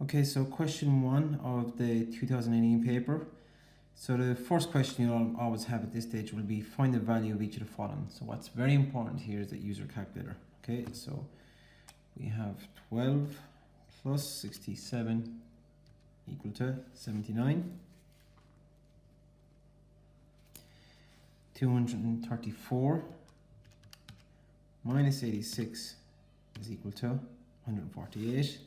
Okay, so question 1 of the 2018 paper. So the first question you'll always have at this stage will be find the value of each of the following. So what's very important here is that use your calculator. Okay, so we have 12 plus 67 equal to 79. 234 minus 86 is equal to 148.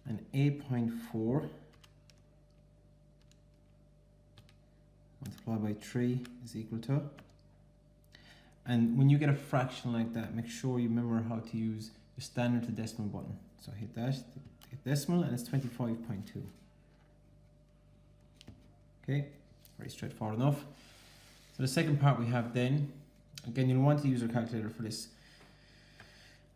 And 8.4 multiplied by 3 is equal to. And when you get a fraction like that, make sure you remember how to use your standard to decimal button. So hit that, hit decimal, and it's 25.2. Okay, very straightforward enough. So the second part we have then, again, you'll want to use your calculator for this.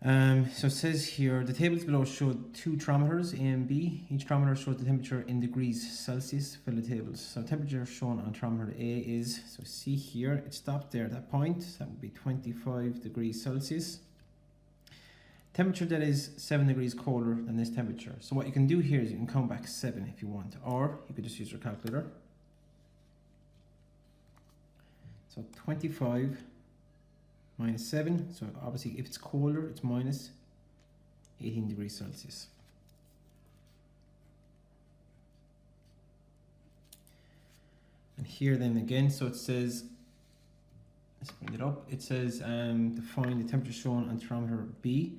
So it says here, the tables below show two thermometers, A and B. Each thermometer shows the temperature in degrees Celsius. Fill the tables. So temperature shown on thermometer A is, so see here, it stopped there at that point. That would be 25 degrees Celsius. Temperature that is 7 degrees colder than this temperature. So what you can do here is you can count back 7 if you want, or you could just use your calculator. So 25 minus 7, so obviously if it's colder, it's minus 18 degrees Celsius. And here then again, so it says, let's bring it up, it says define the temperature shown on thermometer B.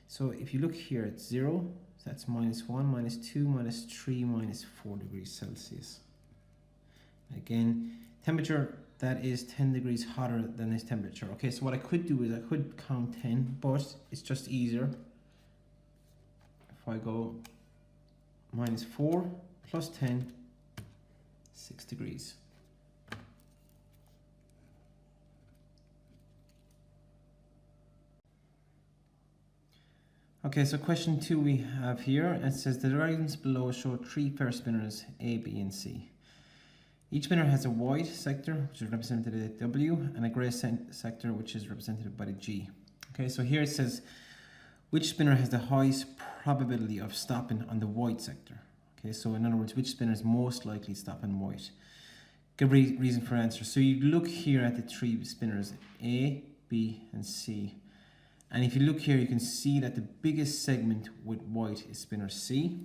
So if you look here, it's 0, so that's minus 1, minus 2, minus 3, minus 4 degrees Celsius. Again, temperature that is 10 degrees hotter than this temperature. Okay, so what I could do is I could count 10, but it's just easier if I go minus 4 plus 10, 6 degrees. Okay, so question 2 we have here. It says the diagrams below show 3 pair spinners, A, B, and C. Each spinner has a white sector, which is represented by the W, and a grey sector, which is represented by the G. Okay, so here it says, which spinner has the highest probability of stopping on the white sector? Okay, so in other words, which spinner is most likely to stop on white? Good reason for answer. So you look here at the 3 spinners, A, B, and C. And if you look here, you can see that the biggest segment with white is spinner C.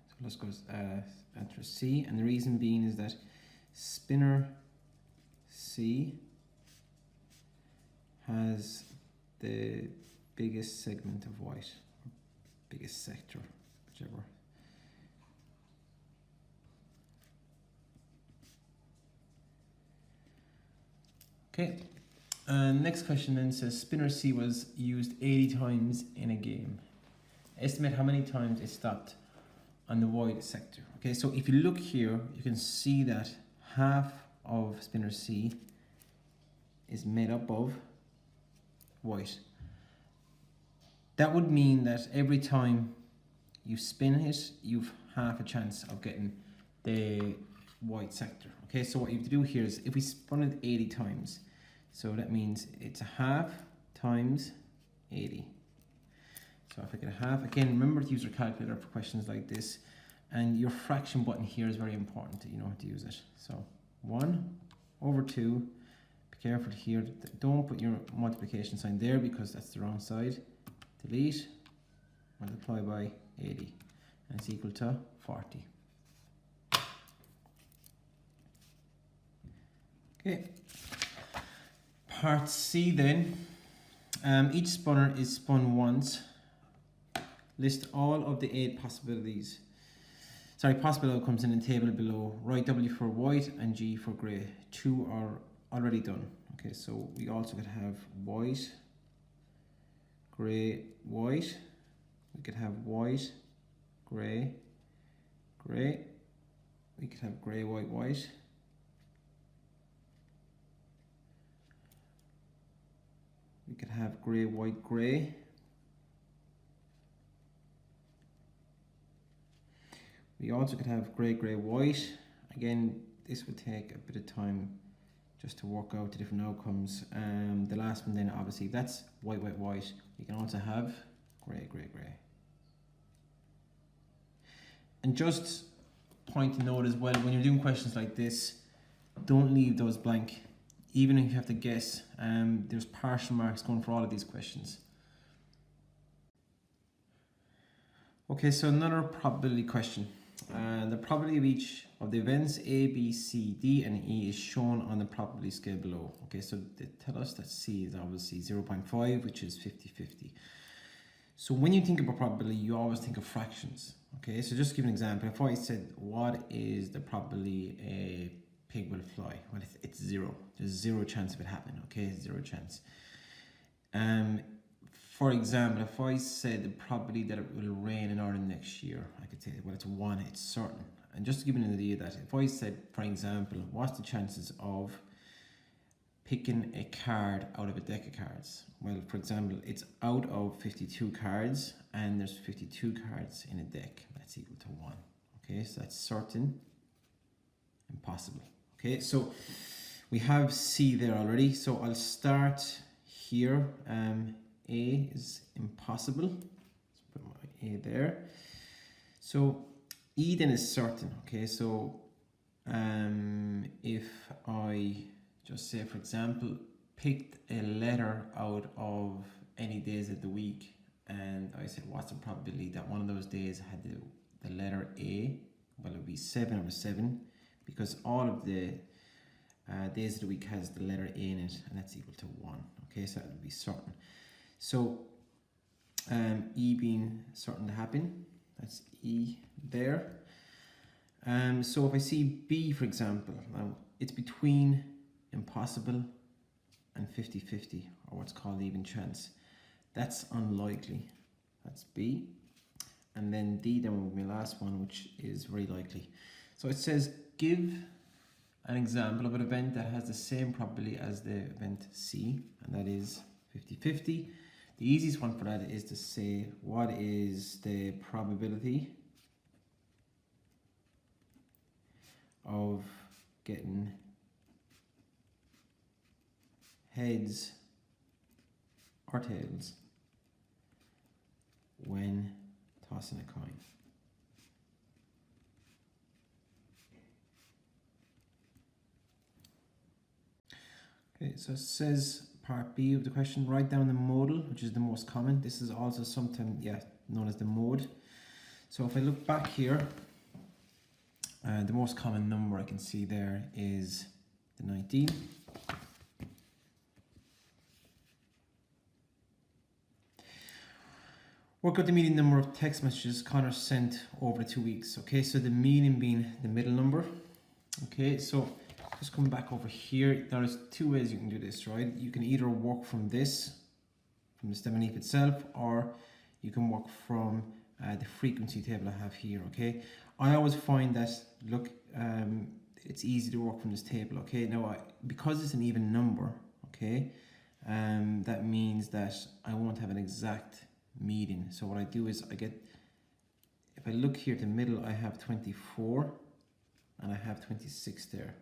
So let's go answer C, and the reason being is that spinner C has the biggest segment of white, biggest sector, whichever. Okay, and next question then says spinner C was used 80 times in a game. Estimate how many times it stopped on the white sector. Okay, so if you look here, you can see that half of spinner C is made up of white. That would mean that every time you spin it, you've half a chance of getting the white sector. Okay, so what you have to do here is, if we spun it 80 times, so that means it's a half times 80. So if I get a half, again, remember to use your calculator for questions like this. And your fraction button here is very important that you know how to use it. So 1 over 2, be careful here, don't put your multiplication sign there because that's the wrong side. Delete, multiply by 80, and it's equal to 40. Okay, part C then. Each spinner is spun once. List all of the 8 possibilities. Possible outcomes in the table below. Write W for white and G for grey. 2 are already done. Okay, so we also could have white, grey, white. We could have white, grey, grey. We could have grey, white, white. We could have grey, white, grey. We also could have grey, grey, white. Again, this would take a bit of time just to work out the different outcomes. The last one then, obviously, that's white, white, white. You can also have grey, grey, grey. And just point to note as well, when you're doing questions like this, don't leave those blank. Even if you have to guess, there's partial marks going for all of these questions. Okay, so another probability question. The probability of each of the events A, B, C, D, and E is shown on the probability scale below. Okay, so they tell us that C is obviously 0.5, which is 50-50. So when you think about probability, you always think of fractions. Okay, so just to give an example, if I said, what is the probability a pig will fly? Well, it's 0. There's 0 chance of it happening. Okay, 0 chance. For example, if I said the probability that it will rain in Ireland next year, I could say, well, it's 1, it's certain. And just to give you an idea that if I said, for example, what's the chances of picking a card out of a deck of cards? Well, for example, it's out of 52 cards and there's 52 cards in a deck. That's equal to 1. Okay, so that's certain, impossible. Okay, so we have C there already. So I'll start here. A is impossible. Let's put my A there. So E then is certain. Okay, so if I just say, for example, picked a letter out of any days of the week, and I said, what's the probability that one of those days had the letter A? Well, it would be 7 over 7, because all of the days of the week has the letter A in it, and that's equal to 1. Okay, so that would be certain. So E being certain to happen, that's E there. So if I see B, for example, now it's between impossible and 50-50, or what's called even chance. That's unlikely. That's B. And then D then will be my last one, which is very likely. So it says, give an example of an event that has the same probability as the event C, and that is 50-50. The easiest one for that is to say, what is the probability of getting heads or tails when tossing a coin? Okay, so it says part B of the question, write down the modal, which is the most common. This is also sometimes known as the mode. So if I look back here, the most common number I can see there is the 19. Work out the median number of text messages Connor sent over 2 weeks. Okay, so the median being the middle number. Okay, so just coming back over here, there's 2 ways you can do this, right? You can either work from this, from the stem beneath itself, or you can work from the frequency table I have here, okay? I always find that, look, it's easy to work from this table, okay? Now, because it's an even number, okay, that means that I won't have an exact median. So what I do is I get, if I look here at the middle, I have 24 and I have 26 there.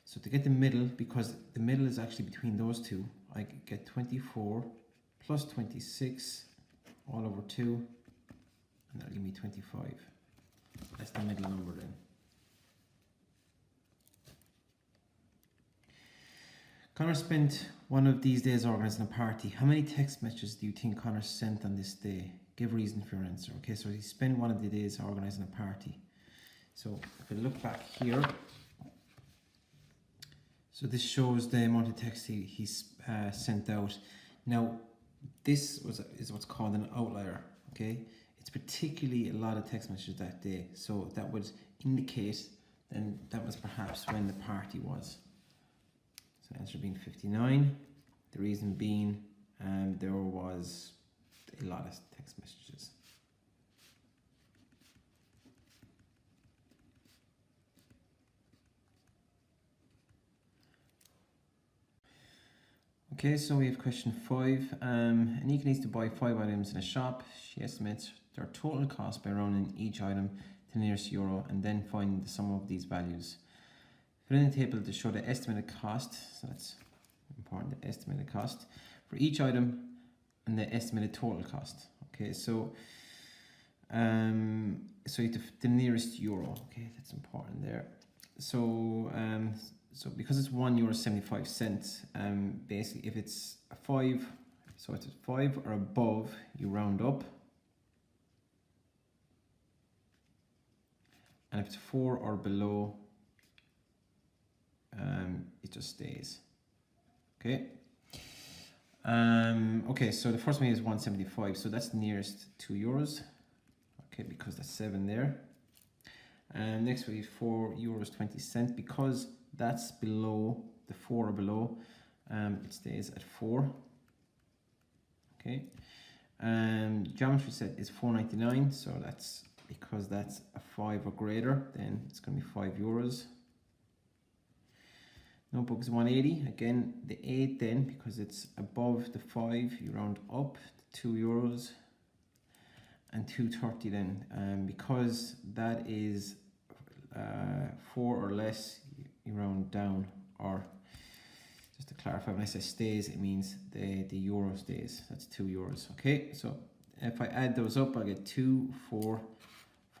So to get the middle, because the middle is actually between those two, I get 24 plus 26 all over 2, and that'll give me 25. That's the middle number then. Connor spent one of these days organising a party. How many text messages do you think Connor sent on this day? Give reason for your answer. Okay, so he spent one of the days organising a party. So if I look back here, so this shows the amount of text he sent out. Now, this is what's called an outlier, okay? It's particularly a lot of text messages that day. So that would indicate then that was perhaps when the party was. So the answer being 59. The reason being there was a lot of text messages. Okay, so we have question 5. Anika needs to buy 5 items in a shop. She estimates their total cost by rounding each item to the nearest euro and then find the sum of these values. Put in the table to show the estimated cost, so that's important, the estimated cost for each item and the estimated total cost. Okay, so so you have the nearest euro. Okay, that's important there. So so because it's €1.75, basically if it's a 5, so it's a 5 or above, you round up, and if it's 4 or below, it just stays. Okay. Okay, so the first one is 175, so that's nearest €2. Okay, because that's 7 there. And next we have €4.20, because that's below the 4 or below, it stays at 4. Okay. Geometry set is €4.99, so that's because that's a 5 or greater, then it's going to be €5. Notebook is 180. Again, the 8 then, because it's above the 5, you round up to €2. And 230 then, because that is 4 or less, you round down, or just to clarify, when I say stays, it means the euro stays. That's €2. Okay, so if I add those up, I get 2, 4,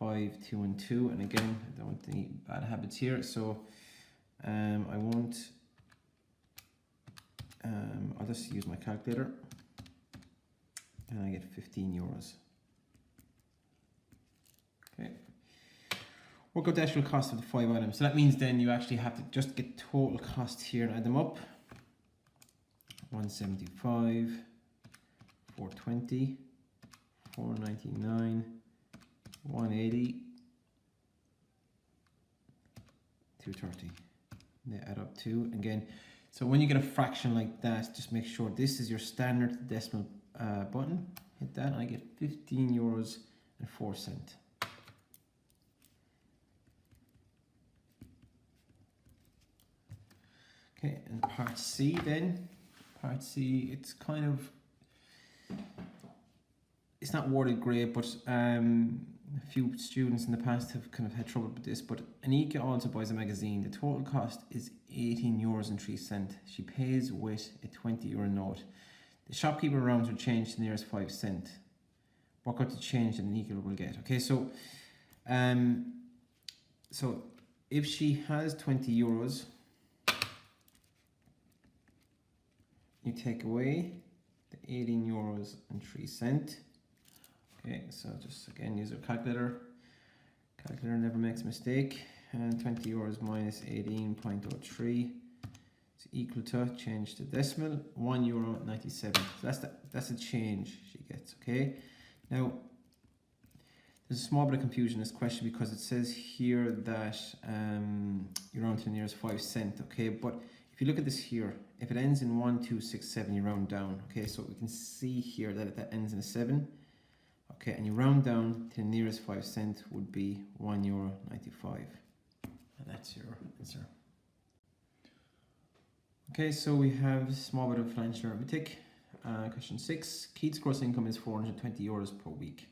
5, 2, and 2. And again, I don't want any bad habits here, so I won't. I'll just use my calculator, and I get €15. Okay. Work out the actual cost of the 5 items. So that means then you actually have to just get total cost here and add them up. 175, 420, 499, 180, 230. They add up to, again, so when you get a fraction like that, just make sure this is your standard decimal button. Hit that, and I get €15.04. Okay, and part C then. Part C, it's kind of, it's not worded great, but a few students in the past have kind of had trouble with this. But Anika also buys a magazine. The total cost is €18.03. She pays with a €20 note. The shopkeeper rounds her change to the nearest 5 cents. Work out the change that Anika will get. Okay, so so if she has €20, you take away the €18.03. Okay, so just again use your calculator. Calculator never makes a mistake. And €20 minus 18.03 is equal to, change to decimal, €1.97. So that's the change she gets. Okay. Now there's a small bit of confusion in this question, because it says here that you round to the nearest 5 cents. Okay, but if you look at this here, if it ends in 1, 2, 6, 7, you round down. Okay, so we can see here that that ends in a 7. Okay, and you round down to the nearest 5 cents would be €1.95. And that's your answer. Okay, so we have a small bit of financial arithmetic. Question 6. Keith's gross income is €420 per week.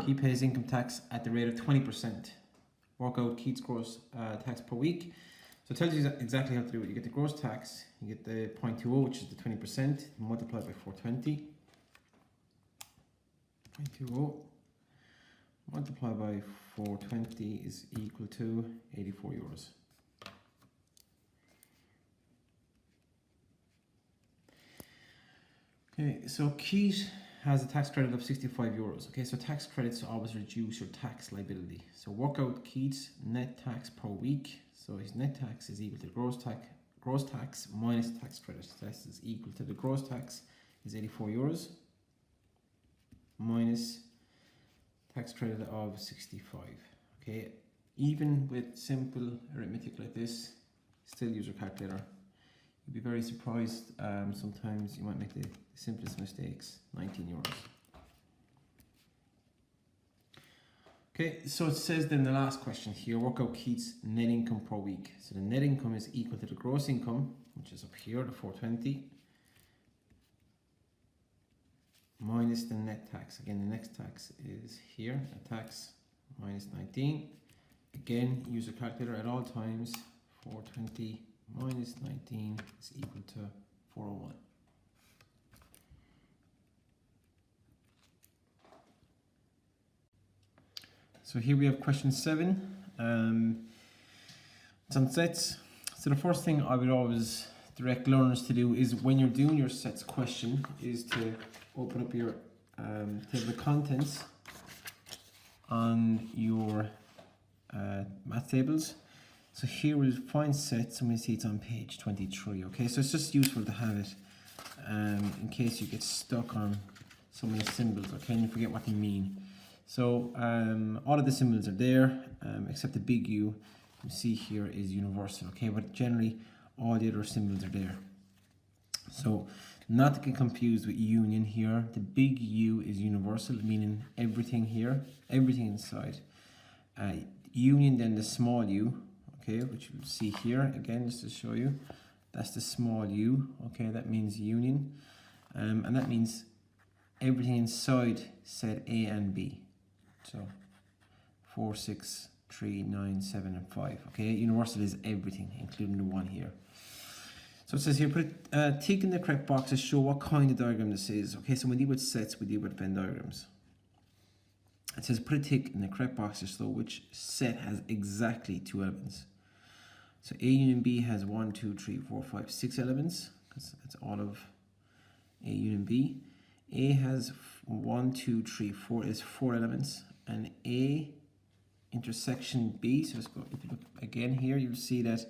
Keith pays income tax at the rate of 20%. Work out Keith's gross tax per week. So it tells you exactly how to do it. You get the gross tax, you get the 0.20, which is the 20%, multiplied by 420. 0.20 multiplied by 420 is equal to €84. Okay, so Keith has a tax credit of €65. Okay, so tax credits always reduce your tax liability. So work out Keith's net tax per week. So his net tax is equal to gross tax minus tax credit. So this is equal to the gross tax is €84 minus tax credit of 65. Okay, even with simple arithmetic like this, still use your calculator. You'd be very surprised. Sometimes you might make the simplest mistakes. €19. Okay, so it says then the last question here, work out Keith's net income per week. So the net income is equal to the gross income, which is up here, the 420, minus the net tax. Again, the next tax is here, a tax minus 19. Again, use a calculator at all times 420 minus 19 is equal to 401. So here we have question 7. It's on sets. So the first thing I would always direct learners to do is when you're doing your sets question is to open up your table of contents on your math tables. So here we'll find sets and we see it's on page 23. Okay, so it's just useful to have it in case you get stuck on some of the symbols, okay, and you forget what they mean. So all of the symbols are there except the big U you see here is universal, okay, but generally all the other symbols are there. So not to get confused with union here, the big U is universal, meaning everything here, everything inside. Union, then the small u, okay, which you'll see here again just to show you, that's the small u, okay, that means union, and that means everything inside set A and B. So 4, 6, 3, 9, 7, and 5. Okay, universal is everything, including the 1 here. So it says here, put a tick in the correct box to show what kind of diagram this is. Okay, so when we deal with sets, we deal with Venn diagrams. It says put a tick in the correct box to show which set has exactly 2 elements. So A union B has 1, 2, 3, 4, 5, 6 elements, because that's all of A union B. A has 1, 2, 3, 4 is 4 elements, and A intersection B, so let's go, if you look again here, you'll see that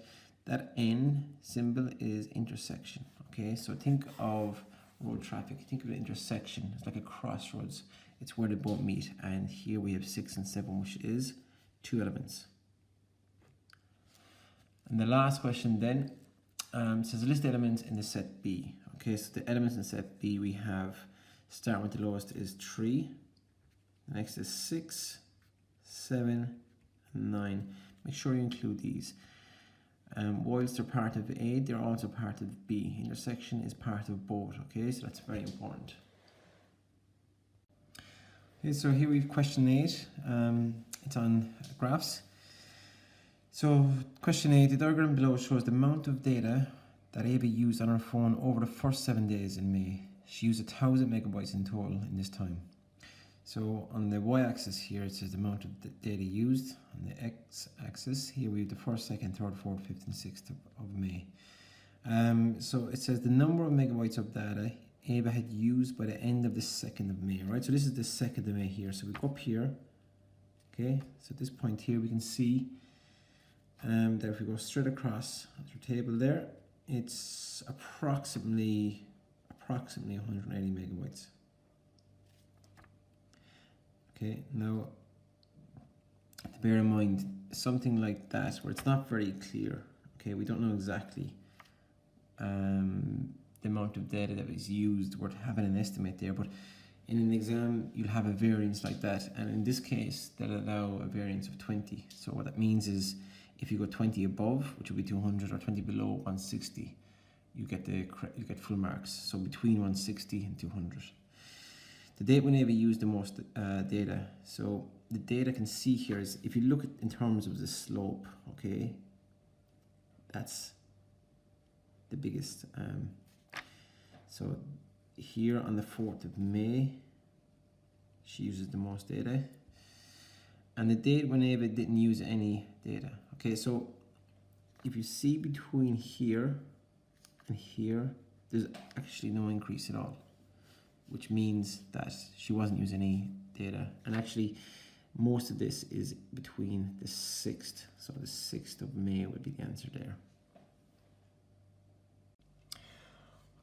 that N symbol is intersection. Okay, so think of road traffic, think of an intersection, it's like a crossroads, it's where they both meet, and here we have 6 and 7, which is 2 elements. And the last question then says list elements in the set B. Okay, so the elements in set B we have, starting with the lowest is 3, the next is 6, 7, and 9. Make sure you include these. Whilst they're part of A, they're also part of B. Intersection is part of both, okay, so that's very important. Okay, so here we have question 8. It's on graphs. So question 8, the diagram below shows the amount of data that Ava used on her phone over the first 7 days in May. She used 1,000 megabytes in total in this time. So on the y-axis here, it says the amount of data used. On the x-axis, here we have the 1st, 2nd, 3rd, 4th, 5th, and 6th of May. So it says the number of megabytes of data Ava had used by the end of the 2nd of May, right? So this is the 2nd of May here. So we go up here, okay? So at this point here, we can see that if we go straight across the table there, it's approximately 180 megabytes. Okay, now to bear in mind something like that where it's not very clear, okay, we don't know exactly the amount of data that was used. We're having an estimate there, but in an exam you'll have a variance like that, and in this case they'll allow a variance of 20. So what that means is if you go 20 above, which will be 200, or 20 below 160, you get full marks. So between 160 and 200. The date when Ava used the most data. So the data I can see here is, if you look at in terms of the slope, okay, that's the biggest. So here on the 4th of May, she uses the most data. And the date when Ava didn't use any data. Okay, so if you see between here and here, there's actually no increase at all, which means that she wasn't using any data. And actually, most of this is between the 6th. So the 6th of May would be the answer there.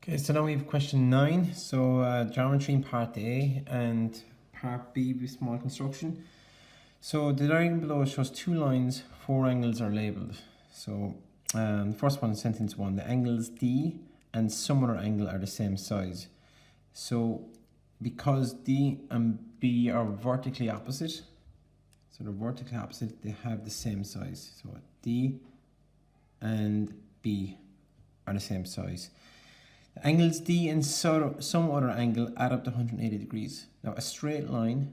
Okay, so now we have question 9. So geometry in part A and part B with small construction. So the diagram below shows 2 lines, 4 angles are labelled. So the first one, sentence 1, the angles D and some other angle are the same size. So because D and B are vertically opposite, so they're vertically opposite, they have the same size. So D and B are the same size. The angles D and some other angle add up to 180 degrees. Now a straight line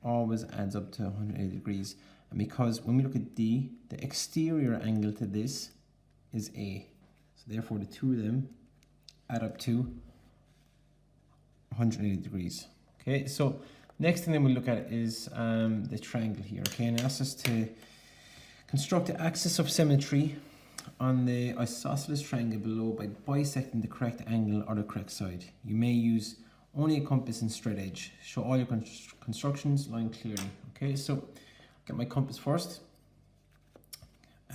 always adds up to 180 degrees. And because when we look at D, the exterior angle to this is A. So therefore the two of them add up to 180 degrees. Okay, so next thing then we'll look at is the triangle here. Okay, and it asks us to construct the axis of symmetry on the isosceles triangle below by bisecting the correct angle or the correct side. You may use only a compass and straight edge. Show all your constructions lying clearly. Okay, so get my compass first,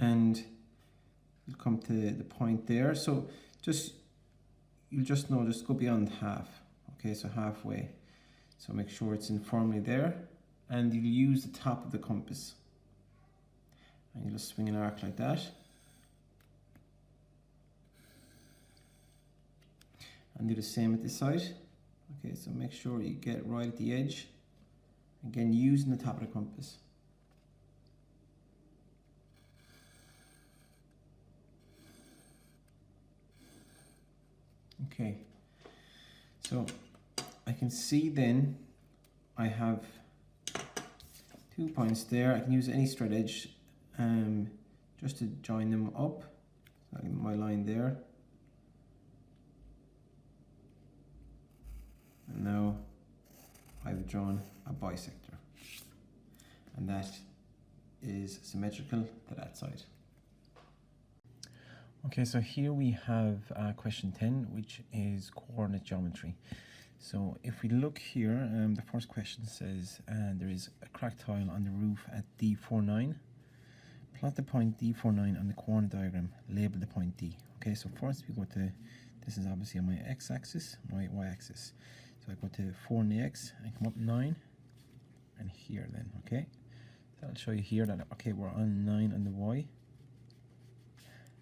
and you'll come to the point there. So you'll just go beyond half. Okay, so halfway. So make sure it's informally there, and you'll use the top of the compass, and you'll just swing an arc like that. And do the same at this side. Okay, so make sure you get right at the edge. Again, using the top of the compass. Okay, so I can see then I have 2 points there. I can use any straight edge just to join them up. So I get my line there. And now I've drawn a bisector, and that is symmetrical to that side. Okay, so here we have question 10, which is coordinate geometry. So if we look here, the first question says there is a cracked tile on the roof at D49. Plot the point D49 on the coordinate diagram. Label the point D. Okay, so first we go to, this is obviously on my x-axis, my y-axis. So I go to 4 on the x and come up 9, and here then, okay? So I'll show you here that, okay, we're on 9 on the y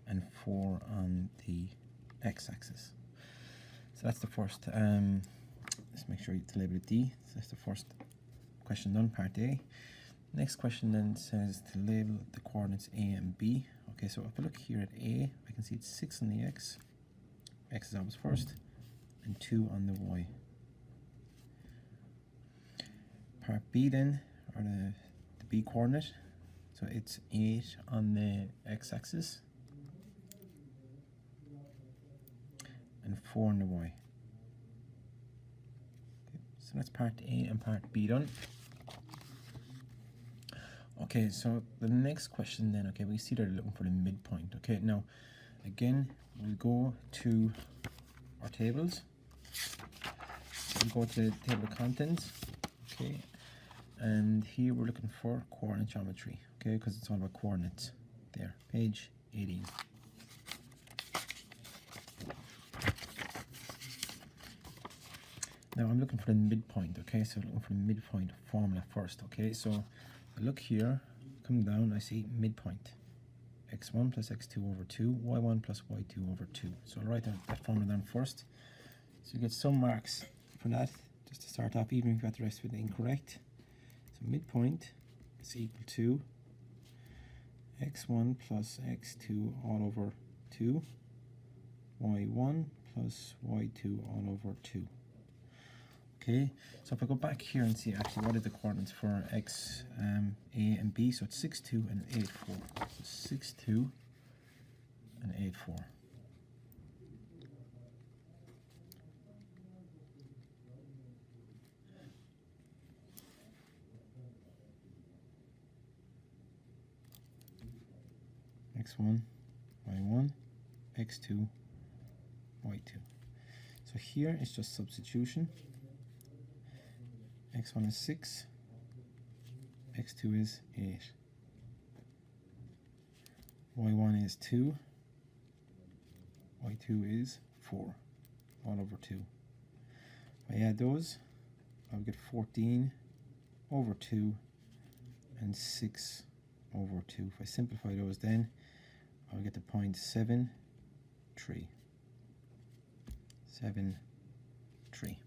and 4 on the x-axis. So that's the first, let's make sure you label it D. So that's the first question done, part A. Next question then says to label the coordinates A and B. Okay, so if I look here at A, I can see it's 6 on the x is always first, and 2 on the y. Part B then, or the B coordinate, so it's 8 on the x-axis and 4 on the y. Okay, so that's part A and part B done. Okay, so the next question then, okay, we see they're looking for the midpoint. Okay, now again we'll go to our tables. We'll go to the table of contents. Okay, and here we're looking for coordinate geometry, okay, because it's all about coordinates. There, page 18. Now I'm looking for the midpoint, okay, so looking for the midpoint formula first, okay, so I look here, come down, I see midpoint. x1 plus x2 over 2, y1 plus y2 over 2. So I'll write that formula down first. So you get some marks for that, just to start off, even if you got the rest of it incorrect. So midpoint is equal to x1 plus x2 all over 2, y1 plus y2 all over 2. Okay, so if I go back here and see actually what are the coordinates for x, a and b, so it's 6, 2 and 8, 4. So 6, 2 and 8, 4. x1, y1, x2, y2. So here it's just substitution. x1 is 6, x2 is 8, y1 is 2, y2 is 4, all over 2. If I add those, I'll get 14 over 2 and 6 over 2. If I simplify those then, I'll get the point 7, 3. 7, 3.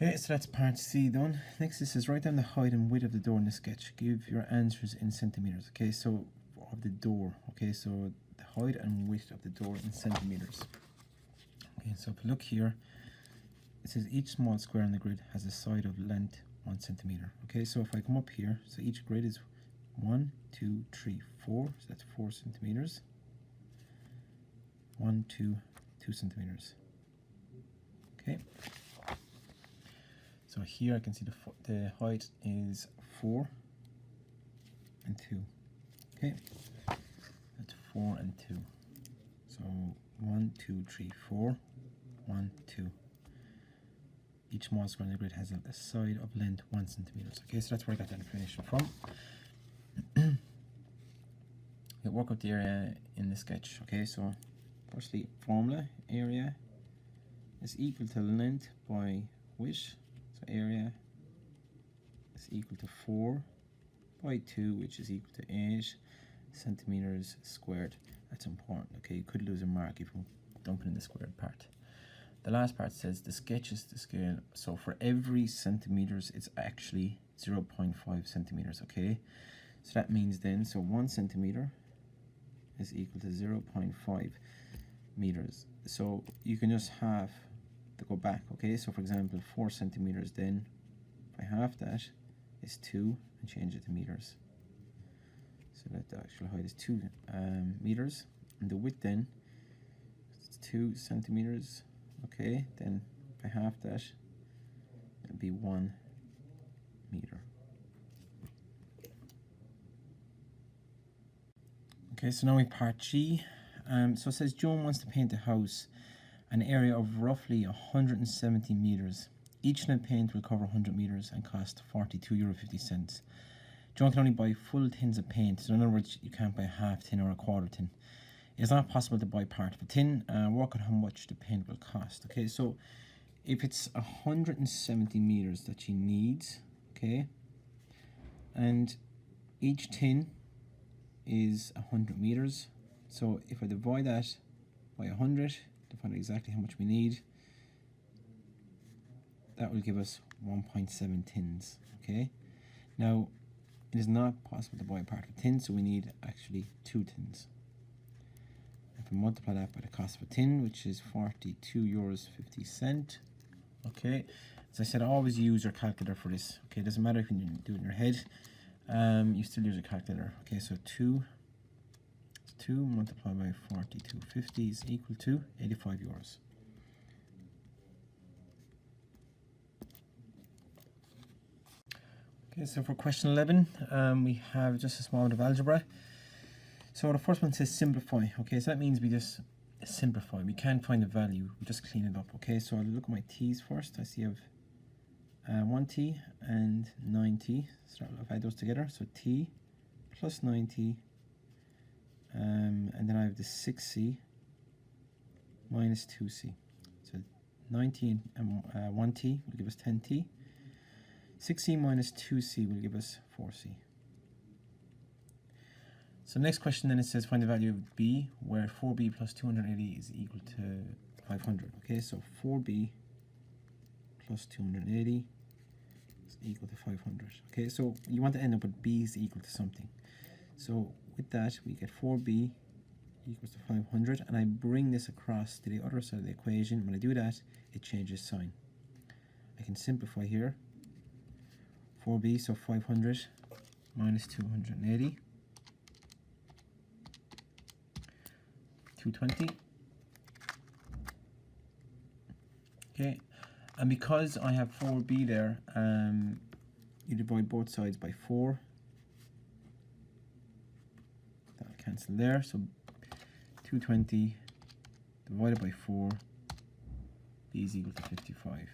Okay, so that's part C done. Next, this is write down the height and width of the door in the sketch. Give your answers in centimeters. Okay, so of the door. Okay, so the height and width of the door in centimeters. Okay, so if you look here, it says each small square on the grid has a side of length 1 centimeter. Okay, so if I come up here, so each grid is 1, 2, 3, 4, so that's 4 centimeters. 1, 2, 2 centimeters. Okay. So here I can see the height is 4 and 2. Okay. That's 4 and 2. So 1, 2, 3, 4, 1, 2. Each small square in the grid has a side of length 1 centimeters. Okay, so that's where I got that information from. We'll work out the area in the sketch. Okay, so firstly, formula, area is equal to length by width. So area is equal to 4 by 2, which is equal to 8 centimeters squared. That's important. Okay, you could lose a mark if you dump it in the squared part. The last part says the sketch is the scale. So for every centimeters, it's actually 0.5 centimeters. Okay, so that means then, so 1 centimeter is equal to 0.5 meters. So you can just have to go back. Okay, so for example, 4 centimeters, then if I half that is 2 and change it to meters. So that the actual height is 2 meters, and the width then is 2 centimeters. Okay, then if I half that, it'll be 1 meter. Okay, so now we part G. So it says Joan wants to paint a house an area of roughly 170 meters. Each net paint will cover 100 meters and cost €42.50. Joan can only buy full tins of paint, so in other words, you can't buy a half tin or a quarter tin. It's not possible to buy part of a tin. Work out how much the paint will cost. Okay, so if it's 170 meters that she needs, okay, and each tin is 100 meters. So if I divide that by 100 to find out exactly how much we need, that will give us 1.7 tins. Okay, now it is not possible to buy a part of a tin, so we need actually 2 tins. If we multiply that by the cost of a tin, which is €42.50. Okay, as I said, always use your calculator for this. Okay, it doesn't matter if you do it in your head, you still use a calculator. Okay, so 2 multiplied by 42.50 is equal to €85. Okay, so for question 11, we have just a small bit of algebra. So the first one says simplify. Okay, so that means we just simplify. We can't find the value, we just clean it up. Okay, so I'll look at my t's first. I see I have 1t and 9t. So I'll add those together. So t plus 9t, and then I have the 6c minus 2c. So 9t and 1t will give us 10t. 6c minus 2c will give us 4c. So next question then it says find the value of b, where 4b plus 280 is equal to 500. Okay, so 4b plus 280 is equal to 500. Okay, so you want to end up with b is equal to something. So with that we get 4b equals to 500, and I bring this across to the other side of the equation. When I do that, it changes sign. I can simplify here. 4b, so 500 minus 280. 220. Okay, and because I have 4b there, you divide both sides by 4. That'll cancel there, so 220 divided by 4, b is equal to 55.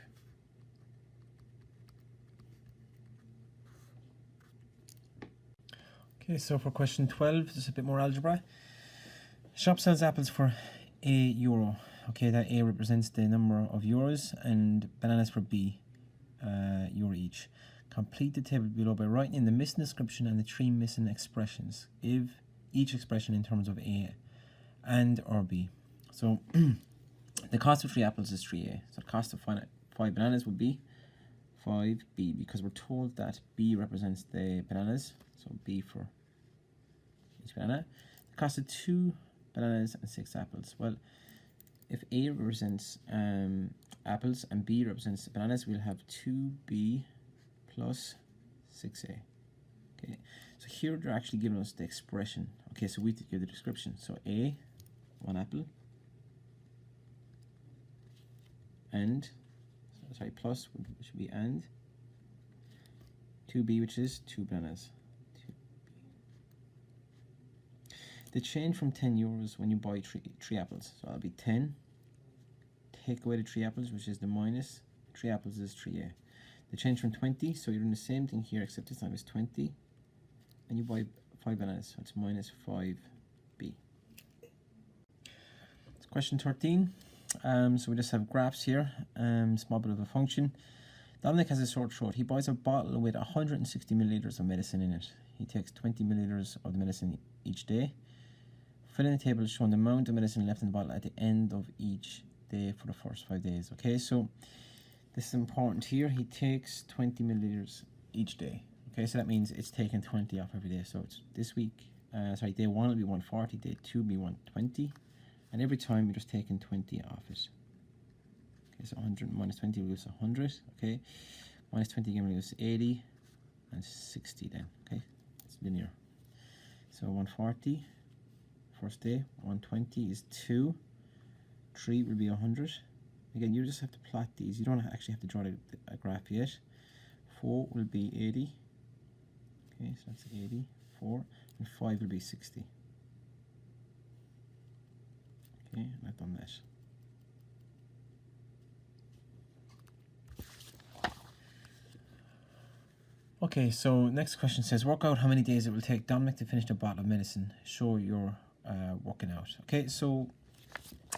Okay, so for question 12, this is a bit more algebra. Shop sells apples for €1. Okay, that A represents the number of euros, and bananas for B, euro each. Complete the table below by writing in the missing description and the 3 missing expressions. Give each expression in terms of A and or B. So the cost of 3 apples is 3A. So the cost of 5 bananas would be 5B, because we're told that B represents the bananas. So B for each banana. The cost of 2 bananas and 6 apples. Well, if A represents apples and B represents bananas, we'll have 2B plus 6A. Okay, so here they're actually giving us the expression. Okay, so we have to give the description. So A, 1 apple, and, sorry, plus should be and, 2b, which is 2 bananas. 2b. The change from €10 when you buy three apples. So that'll be 10. Take away the 3 apples, which is the minus. 3 apples is 3a. The change from 20, so you're doing the same thing here, except this time is 20. And you buy 5 bananas, so it's minus 5b. It's question 13. So we just have graphs here, small bit of a function. Dominic has a sore throat. He buys a bottle with 160 milliliters of medicine in it. He takes 20 milliliters of the medicine each day. Fill in the table showing the amount of medicine left in the bottle at the end of each day for the first 5 days. Okay, so this is important here. He takes 20 milliliters each day. Okay, so that means it's taking 20 off every day. So it's this week, day 1 will be 140, day 2 will be 120. And every time you're just taking 20 off it. Okay, so 100 minus 20 will give us 100. Okay, minus 20 again will give us 80 and 60 then. Okay, it's linear. So 140, first day, 120 is 2. 3 will be 100. Again, you just have to plot these. You don't actually have to draw a graph yet. 4 will be 80. Okay, so that's 80. 4. And 5 will be 60. Okay, and I've done that. Okay, so next question says, work out how many days it will take Dominic to finish the bottle of medicine. Show your working out. Okay, so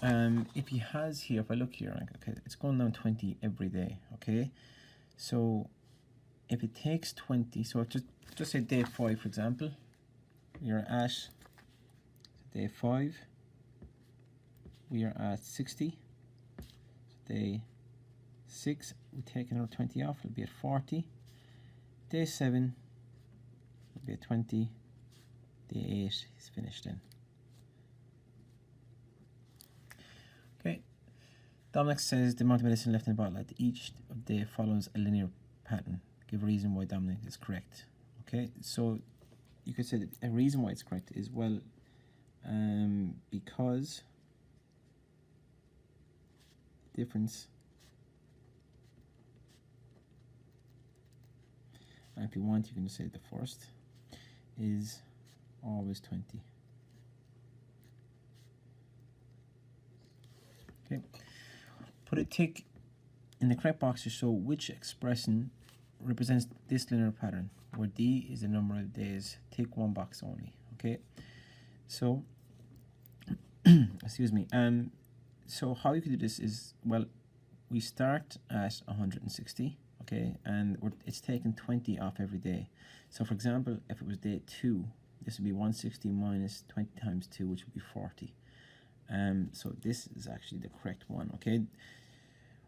if he has here, if I look here, okay, it's going down 20 every day. Okay, so if it takes 20, so just say day 5, for example, you're at day 5, we are at 60. So day 6, we take another 20 off, it'll be at 40. Day 7 will be at 20. Day 8 is finished then. Okay. Dominic says the amount of medicine left in the bottle at each day follows a linear pattern. Give a reason why Dominic is correct. Okay, so you could say that a reason why it's correct is, well, because the difference, and if you want, you can just say the first is always 20. Okay, put a tick in the correct box to show which expression represents this linear pattern, where D is the number of days. Tick one box only. Okay, so excuse me. So how you could do this is, well, we start at 160. Okay, and it's taking 20 off every day. So for example, if it was day 2, this would be 160 minus 20 times 2, which would be 40. So this is actually the correct one. Okay,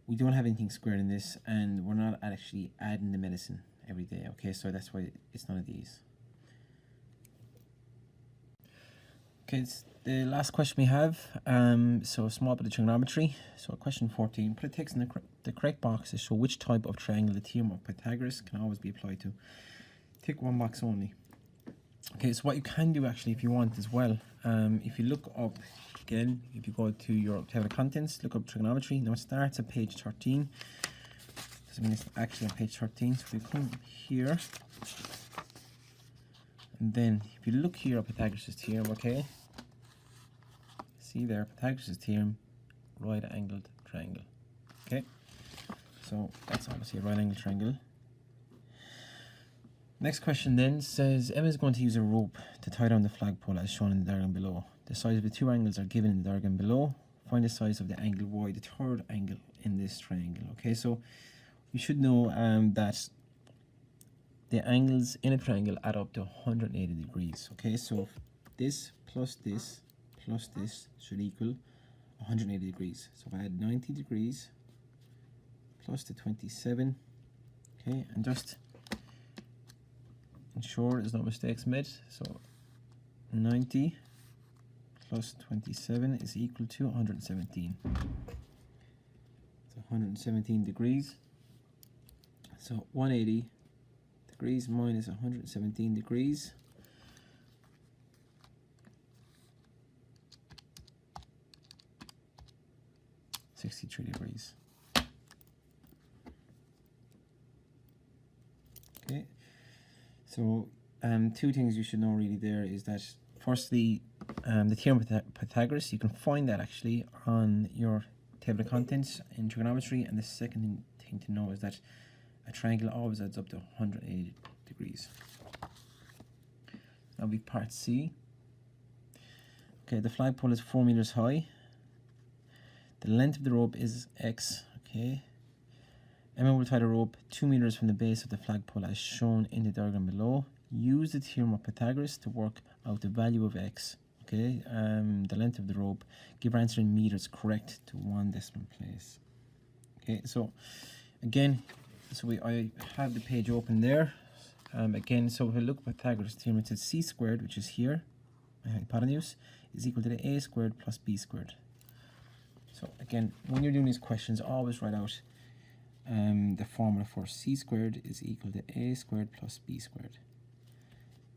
we don't have anything squared in this, and we're not actually adding the medicine every day. Okay, so that's why it's none of these. Okay, it's the last question we have. So a small bit of trigonometry. So question 14. Put a text in the correct box to show which type of triangle the theorem of Pythagoras can always be applied to. Tick one box only. Okay, so what you can do actually, if you want as well, if you look up again, if you go to your table of contents, look up trigonometry. Now it starts at page 13. Doesn't mean it's actually on page 13. So we come here, and then if you look here at Pythagoras' theorem, okay, see there, Pythagoras' theorem, right-angled triangle. Okay, so that's obviously a right-angled triangle. Next question then says, Emma is going to use a rope to tie down the flagpole as shown in the diagram below. The size of the two angles are given in the diagram below. Find the size of the angle Y, the third angle in this triangle. Okay, so you should know that the angles in a triangle add up to 180 degrees. Okay, so this plus this plus this should equal 180 degrees. So if I add 90 degrees plus the 27, okay, and just ensure there's no mistakes made. So 90 plus 27 is equal to 117. So 117 degrees. So 180 degrees minus 117 degrees. $63 degrees. Okay, so two things you should know really there is that firstly, the theorem of Pythagoras, you can find that actually on your table of contents in trigonometry, and the second thing to know is that a triangle always adds up to 180 degrees. That'll be part C. Okay, the flagpole is 4 meters high. The length of the rope is x. Okay, Emma will tie the rope 2 meters from the base of the flagpole as shown in the diagram below. Use the theorem of Pythagoras to work out the value of x. Okay, the length of the rope. Give our answer in meters correct to 1 decimal place. Okay, so again, I have the page open there. Again, so if we look at Pythagoras' theorem, it says c squared, which is here, my hypotenuse, is equal to the a squared plus b squared. So again, when you're doing these questions, always write out the formula for c squared is equal to a squared plus b squared.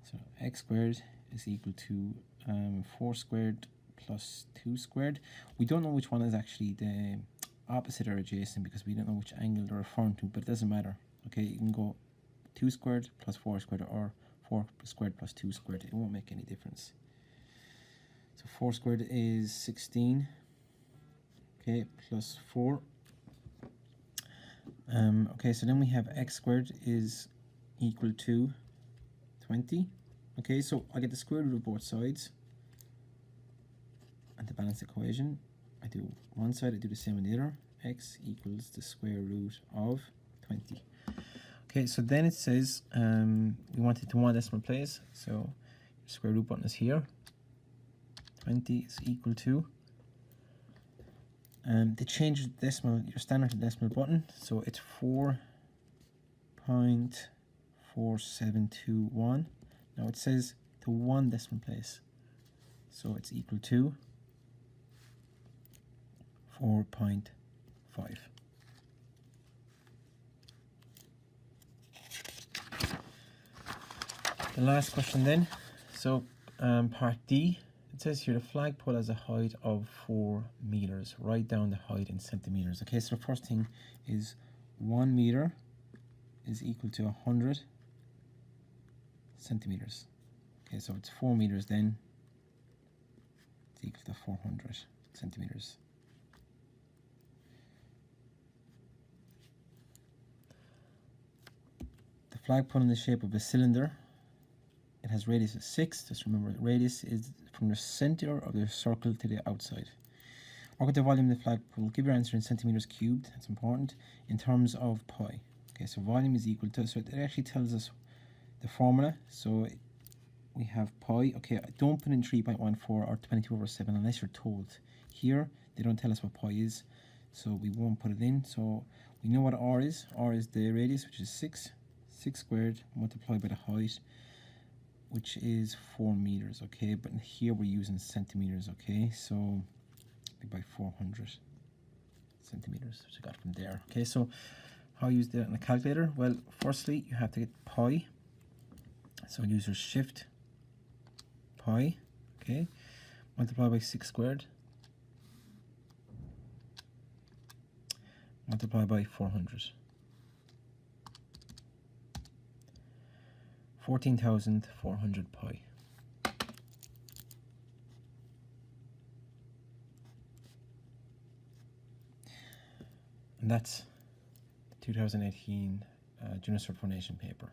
So x squared is equal to 4 squared plus 2 squared. We don't know which one is actually the opposite or adjacent because we don't know which angle they're referring to, but it doesn't matter. Okay, you can go 2 squared plus 4 squared or 4 squared plus 2 squared. It won't make any difference. So 4 squared is 16. Okay, plus 4. Okay, so then we have x squared is equal to 20. Okay, so I get the square root of both sides. And to balance the equation, I do one side, I do the same on the other. X equals the square root of 20. Okay, so then it says we want it to 1 decimal place. So your square root button is here. 20 is equal to. To change the decimal, your standard decimal button, so it's 4.4721. Now it says to 1 decimal place, so it's equal to 4.5. The last question then, so part D, it says here the flagpole has a height of 4 meters. Write down the height in centimeters. Okay, so the first thing is 1 meter is equal to 100 centimeters. Okay, so it's 4 meters then, it's equal to 400 centimeters. The flagpole in the shape of a cylinder, it has radius of 6. Just remember, radius is from the center of the circle to the outside. Work out the volume of the flagpole. Give your answer in centimeters cubed. That's important. In terms of pi. Okay, so volume is equal to, so it actually tells us the formula. So we have pi. Okay, don't put in 3.14 or 22/7 unless you're told. Here, they don't tell us what pi is, so we won't put it in. So we know what r is. R is the radius, which is 6. 6 squared multiplied by the height, which is 4 meters, okay? But here we're using centimeters, okay? So by 400 centimeters, which I got from there. Okay, so how you use that in a calculator? Well, firstly, you have to get pi. So use your shift pi, okay? Multiply by 6 squared. Multiply by 400. 14,400 pi. And that's the 2018 Junior Cert Foundation paper.